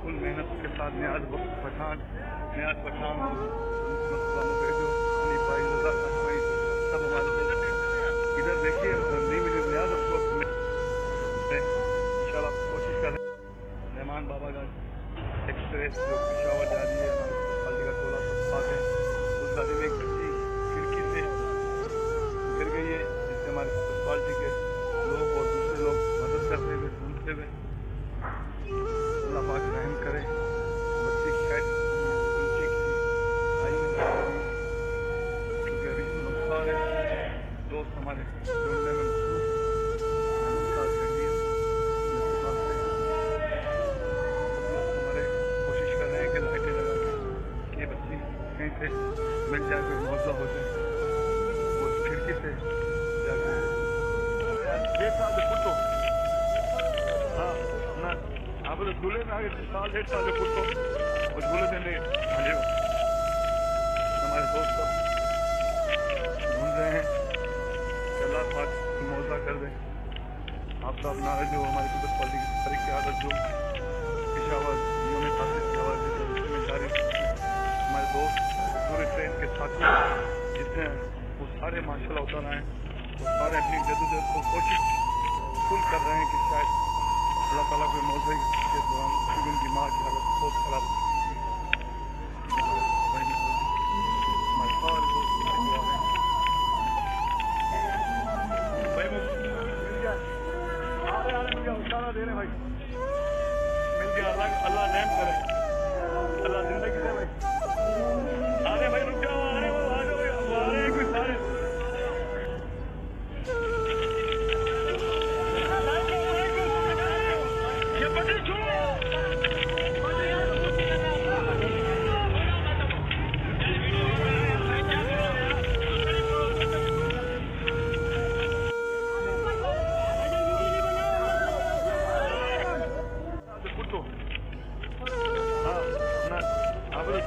فل محنت کے ساتھ نیاز پٹھان سب ہمارے ادھر دیکھیے نہیں ملی نیاز ان شاء اللہ کوشش کریں. رحمان بابا کا ایکسپریس جو پشاور جا رہی ہے ہمارے پالٹی کا ٹولہ سب ساتھ ہے. اس گاڑی میں ایک بچی کھڑکی سے گر گئی ہے جس سے ہمارے پالٹی کے لوگ اور دوسرے لوگ مدد کرتے ہوئے ڈھونڈتے ہوئے اللہ پاک رحم کرے. بچی شاید نیچے کسی آئی میں کیونکہ ابھی نقصان ہے. دوست ہمارے ڈھونڈنے میں مصروف ہمارے کوشش کر رہے ہیں کہ لائٹیں لگا کے یہ بچی کہیں سے مل جائے کوئی معاوضہ ہو جائے. وہ کھڑکی سے جا کے 1.5 سال سے پٹو ہاں نہ آپ جھولے میں آگے 1.5 سال سے پٹو اور جھولے سے لے آجے ہمارے دوست سب ڈھونڈ رہے ہیں کہ اللہ پاک معاوضہ کر دیں. آپ صاحب نعرہ جو ہماری قدرت پالی کی تاریخ کی عادت جو پشاور یوم تاسیس کی آواز میں جاری ہمارے دوست پورے ٹرین کے ساتھی جس میں وہ سارے ماشاء اللہ اتر آئے ہیں. وہ سارے اپنی جدوجہد کو کوشش فل کر رہے ہیں کہ شاید اللہ تعالیٰ کے معاوضے کے دوران کیونکہ ان کی ماں کی حالت بہت خراب ہمارے سارے دوست آ رہے ہیں. اشارہ دے رہے بھائی مل گیا. اللہ رحم کرے اللہ زندگی دے بھائی. آرے بھائی رک جاؤ آ رہے ہیں کوئی سارے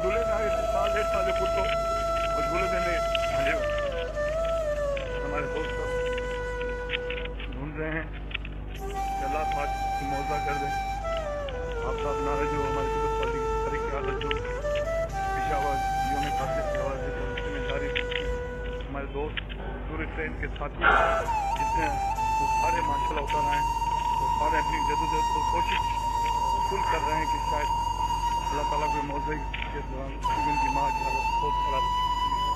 جھولے میں آگے 1.5 سال سے پٹو اور جھولے سے لے آجے ہمارے دوست سب ڈھونڈ رہے ہیں کہ اللہ پاک معاوضہ کر دیں. آپ صاحب نعرہ جو ہماری قدرت پالی کی تاریخ کی عادت جو پشاور یوم تاسیس کی آواز میں جاری ہمارے دوست پورے ٹرین کے ساتھی جس میں وہ سارے ماشاء اللہ اتر آئے ہیں. وہ سارے اپنی جدوجہد کو کوشش فل کر رہے ہیں کہ شاید اللہ تعالیٰ کے معاوضے کے دوران کیونکہ ان کی ماں کی حالت بہت خراب